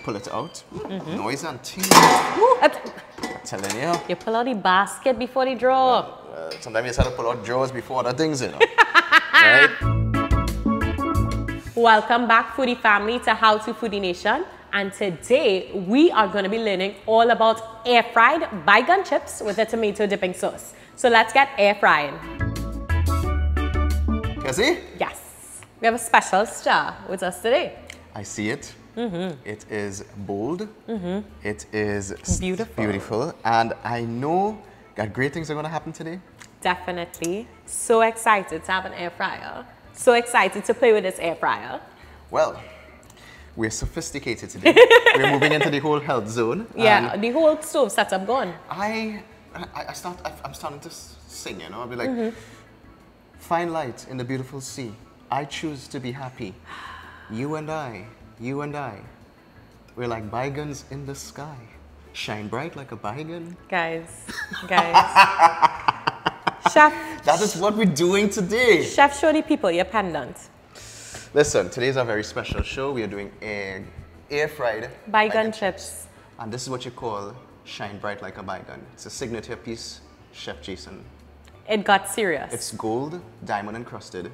pull it out. Noise and ting. I'm telling you. You pull out the basket before the drawer. Sometimes you just have to pull out drawers before other things, you know. Right? Welcome back, Foodie family, to How to Foodie Nation. And today we are going to be learning all about air-fried baigan chips with a tomato dipping sauce. So let's get air frying. Cassie? Yes. We have a special star with us today. I see it. It is bold. It is beautiful. And I know that great things are going to happen today. Definitely. So excited to have an air fryer. So excited to play with this air fryer. Well, we're sophisticated today. We're moving into the whole health zone. Yeah, the whole stove setup gone. I'm starting to sing, you know. I'll be like, find light in the beautiful sea. I choose to be happy. You and I, we're like baigans in the sky. Shine bright like a baigan. Guys. Chef. That is what we're doing today. Chef, show the people your pendant. Listen, today's a very special show. We are doing air-fried baigan chips. And this is what you call shine bright like a baigan. It's a signature piece, Chef Jason. It got serious. It's gold, diamond encrusted,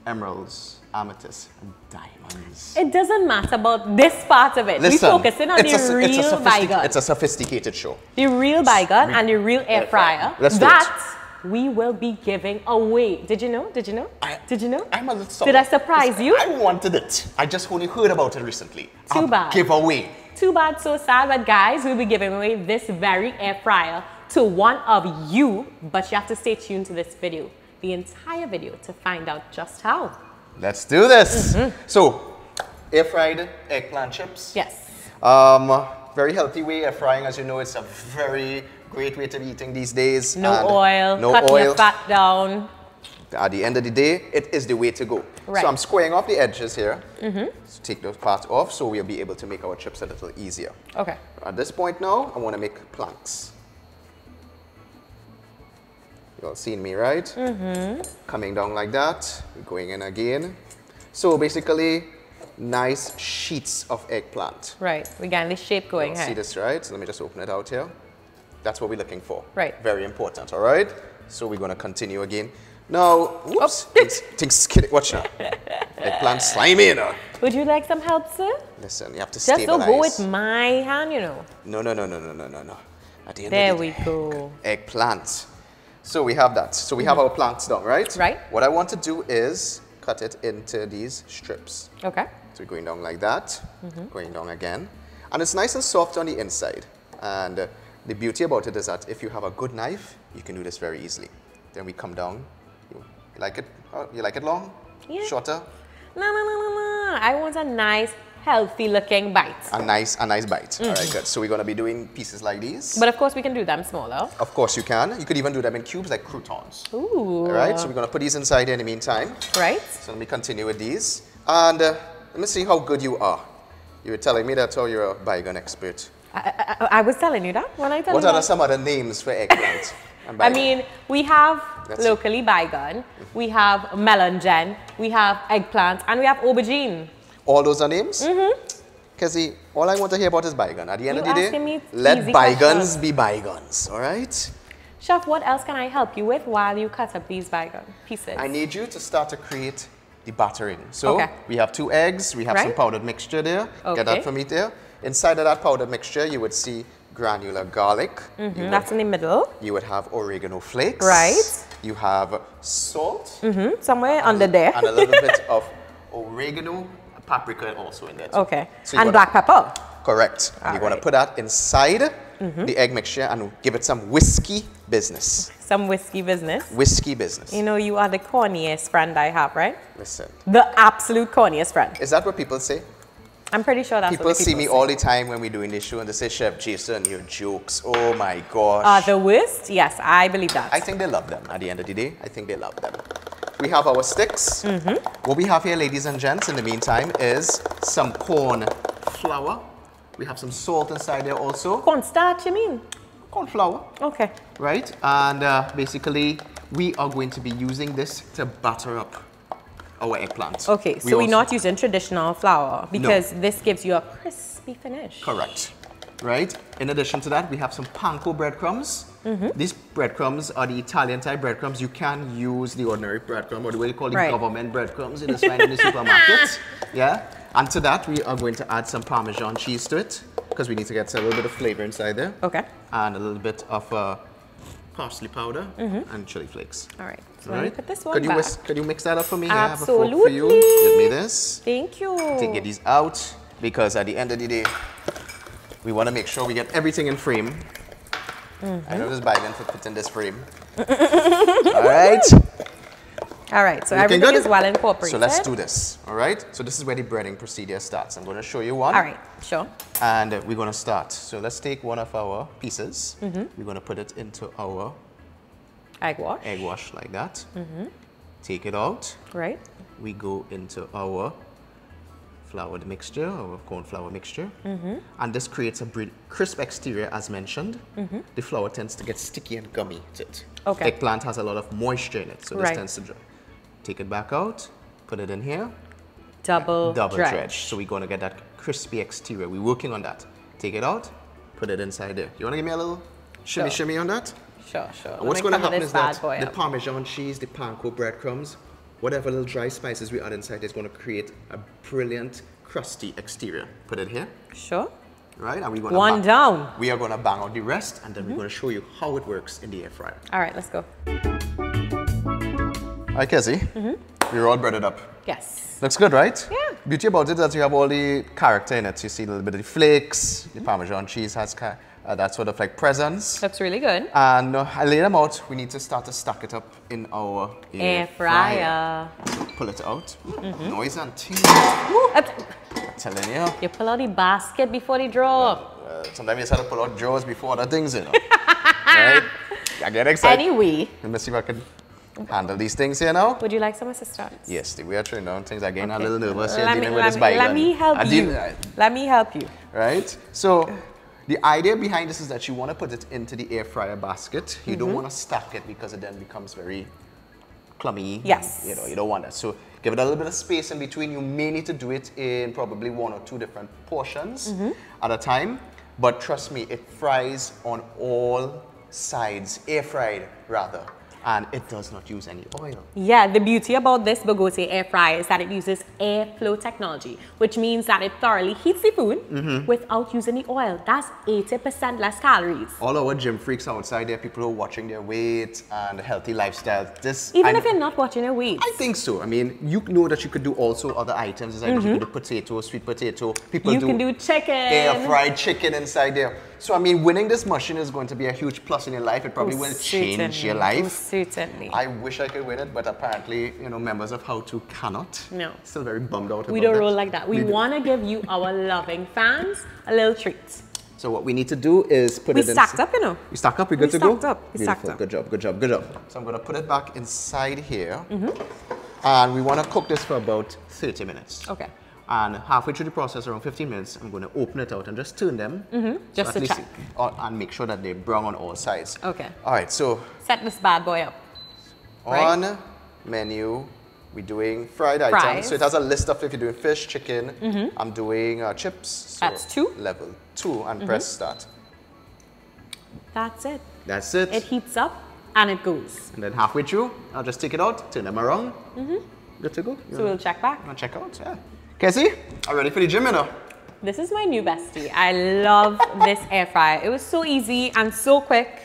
emeralds, amethyst, and diamonds. It doesn't matter about this part of it. Listen, we're focusing on the real baigan. It's a sophisticated show. The real baigan and the real air fryer. Let's do it. We will be giving away. Did you know? Did you know? I'm a little Did I surprise you? I wanted it. I just only heard about it recently. Too bad. Giveaway. Too bad, so sad. But guys, we'll be giving away this very air fryer to one of you. But you have to stay tuned to this video, the entire video, to find out just how. Let's do this. So, air-fried eggplant chips. Yes. Very healthy way of frying. As you know, it's a very great way to be eating these days. No oil, no cut oil. Your fat down. At the end of the day, it is the way to go. Right. So I'm squaring off the edges here. So take those parts off so we'll be able to make our chips a little easier. Okay. At this point now, I want to make planks. You all seen me, right? Coming down like that, going in again. So basically, nice sheets of eggplant. Right, we got this shape going here. See this, right? So let me just open it out here. That's what we're looking for. Right. Very important, all right? So we're going to continue again. Now, whoops, things watch now. Eggplant slimy, you know. Would you like some help, sir? Listen, you have to Just stabilize. don't go with my hand, you know. No. At the end there of the we day, go. Eggplant. So we have that. So we have our planks down, right? Right. What I want to do is cut it into these strips. Okay. So we're going down like that, going down again. And it's nice and soft on the inside. And the beauty about it is that if you have a good knife, you can do this very easily. Then we come down. You like it? You like it long? Yeah. Shorter? No. I want a nice, healthy looking bite. A nice bite. All right, good. So we're going to be doing pieces like these. But of course we can do them smaller. Of course you can. You could even do them in cubes like croutons. Ooh. All right, so we're going to put these inside here in the meantime. Right. So let me continue with these. And let me see how good you are. You were telling me that you're a baigan expert. I was telling you that when I tell you What are some other names for eggplant? I mean, we have locally baigan, we have melongen, we have eggplant, and we have aubergine. All those are names? Because all I want to hear about is baigan. At the end of the day, me let easy bygones questions. be bygones, all right? Chef, what else can I help you with while you cut up these baigan pieces? I need you to start to create the battering. So we have 2 eggs, we have some powdered mixture there. Get that for me there. Inside of that powdered mixture, you would see granular garlic. That's in the middle. You would have oregano flakes. Right. You have salt. Somewhere under there. And a little bit of oregano, paprika also in there too. Okay. So and black pepper. Correct. And you're going to put that inside the egg mixture and give it some whiskey business. Some whiskey business. Whiskey business. You know, you are the corniest friend I have, right? Listen. The absolute corniest friend. Is that what people say? I'm pretty sure that's people what see me all the time when we're doing this show and they say, Chef Jason, your jokes. Oh my gosh. Are the worst? Yes, I believe that. I think they love them at the end of the day. I think they love them. We have our sticks. What we have here, ladies and gents, in the meantime, is some corn flour. We have some salt inside there also. Cornstarch, you mean? Corn flour. Okay. Right? And basically, we are going to be using this to batter up our eggplant. Okay, so we're not using traditional flour because this gives you a crisp crispy finish. Correct. Right? In addition to that, we have some panko breadcrumbs. These breadcrumbs are the Italian type breadcrumbs. You can use the ordinary breadcrumb, or the way they call the government breadcrumbs. It is found in the supermarket. Yeah? And to that, we are going to add some Parmesan cheese to it, because we need to get a little bit of flavor inside there. Okay. And a little bit of parsley powder and chili flakes. All right. So All let me right. put this one back. Could you mix that up for me? Absolutely. I have a fork for you. Give me this. Thank you. Take these out, because at the end of the day, we want to make sure we get everything in frame. I know this baigan fit in this frame. All right. All right, so everything is well incorporated. So let's do this, all right? So this is where the breading procedure starts. I'm going to show you one. All right, sure. And we're going to start. So let's take one of our pieces. We're going to put it into our egg wash. Egg wash like that. Take it out. Right. We go into our flour mixture, our corn flour mixture. And this creates a crisp exterior, as mentioned. The flour tends to get sticky and gummy to it. Okay. Eggplant has a lot of moisture in it, so this tends to dry. Take it back out, put it in here. Double dredge. So we're going to get that crispy exterior. We're working on that. Take it out, put it inside there. You want to give me a little shimmy on that? Sure. And what's going to happen is that the Parmesan cheese, the panko breadcrumbs, whatever little dry spices we add inside is going to create a brilliant, crusty exterior. Put it here. Sure. Right? And we're going One down. We are going to bang out the rest, and then we're going to show you how it works in the air fryer. All right, let's go. All right, Kezzy. We're all breaded up. Yes. Looks good, right? Yeah. Beauty about it is that you have all the character in it. You see a little bit of the flakes. The Parmesan cheese has that sort of like presence. Looks really good. And I lay them out. We need to start to stack it up in our air fryer. So pull it out. Noise and ting. I'm telling you. You pull out the basket before the drawer. Sometimes you just have to pull out drawers before other things, you know. Right? I get excited. Anyway. Let me see if I can handle these things here now. Would you like some assistance? Yes, we are trying down things. Again, a little nervous here dealing with this baigan. Let me help you. Let me help you. Right? So, the idea behind this is that you want to put it into the air fryer basket. You don't want to stack it because it then becomes very clummy. Yes. You know, you don't want that. So, give it a little bit of space in between. You may need to do it in probably 1 or 2 different portions at a time. But trust me, it fries on all sides, air fried rather. And it does not use any oil. Yeah, the beauty about this Bogote air fryer is that it uses airflow technology, which means that it thoroughly heats the food without using the oil. That's 80% less calories. All our gym freaks outside there, people who are watching their weight and healthy lifestyle. Even if you're not watching your weight. I think so. I mean, you know that you could do also other items inside. You can do potato, sweet potato. You can do chicken. Air fried chicken inside there. So I mean, winning this machine is going to be a huge plus in your life. It probably will change your life. Certainly. I wish I could win it, but apparently, you know, members of How To cannot. No. Still very bummed out about that. We don't roll like that. We want to give you, our loving fans, a little treat. So what we need to do is put it in. We stacked up, you know. We stacked up, we good to go? We stacked up. We stacked up. Good job, good job, good job. So I'm going to put it back inside here. And we want to cook this for about 30 minutes. Okay. And halfway through the process, around 15 minutes, I'm going to open it out and just turn them. Just to check. And make sure that they're brown on all sides. Okay. All right, so. Set this bad boy up. On menu, we're doing fried items. So it has a list of if you're doing fish, chicken. I'm doing chips. So that's 2. Level 2 and press start. That's it. That's it. It heats up and it goes. And then halfway through, I'll just take it out, turn them around. Good to go. So we'll check back. I'll check out, yeah. Casey, I'm ready for the gym, you know. This is my new bestie. I love this air fryer. It was so easy and so quick.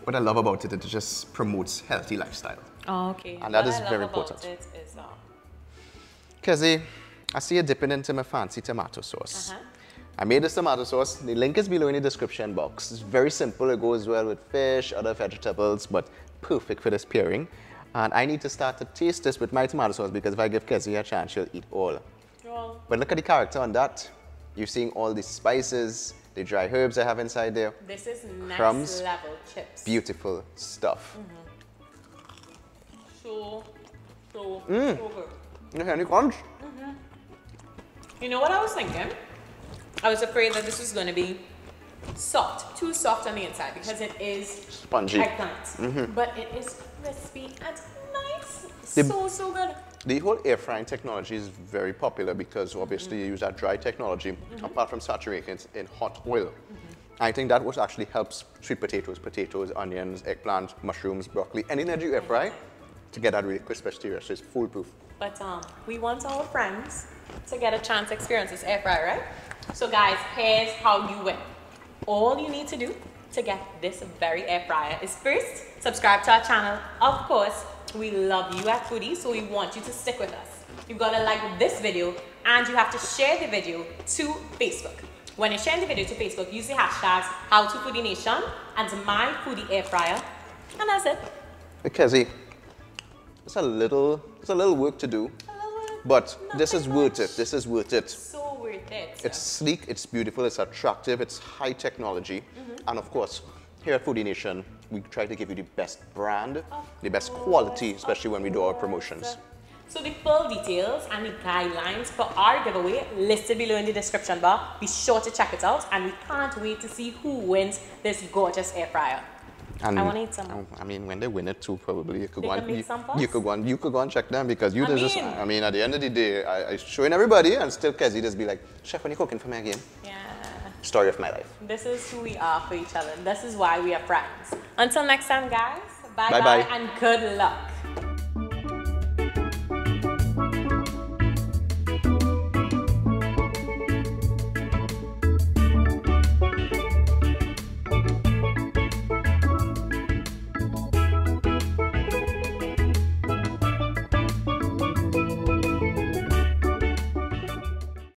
What I love about it, it just promotes healthy lifestyle. Oh, okay. And that is very important. Casey, I see you dipping into my fancy tomato sauce. I made this tomato sauce. The link is below in the description box. It's very simple. It goes well with fish, other vegetables, but perfect for this pairing. And I need to start to taste this with my tomato sauce because if I give Casey a chance, she'll eat all. But look at the character on that. You're seeing all the spices, the dry herbs I have inside there. This is next Crumbs, level chips. Beautiful stuff. So good. You hear any crunch? You know what I was thinking? I was afraid that this was going to be soft, too soft on the inside because it is spongy eggplant. But it is crispy and nice. So good. The whole air frying technology is very popular because obviously you use that dry technology apart from saturating it in hot oil. I think that what actually helps sweet potatoes, onions, eggplant, mushrooms, broccoli, anything that you air fry to get that really crisp exterior, so it's foolproof. But we want our friends to get a chance to experience this air fryer, right? So guys, here's how you win. All you need to do to get this very air fryer is first, subscribe to our channel. Of course, we love you at Foodie, so we want you to stick with us. You've got to like this video and you have to share the video to Facebook. When you're sharing the video to Facebook, use the hashtags HowToFoodieNation and MyFoodie Air Fryer, and that's it. Kezzy, it's a little work to do, but this is worth it. This is worth it. So worth it. It's sleek, it's beautiful, it's attractive, it's high technology, and of course, here at Foodie Nation, we try to give you the best brand, the best quality, especially when we do our promotions. So the full details and the guidelines for our giveaway listed below in the description bar. Be sure to check it out, and we can't wait to see who wins this gorgeous air fryer. And I want to eat some. I mean, when they win it too, probably you could go and you could go and check them because you just. I mean, at the end of the day, I showing everybody, and still Kezzy just be like, "Chef, when you cooking for me again?" Yeah. Story of my life. This is who we are for each other. This is why we are friends. Until next time, guys. Bye bye and good luck.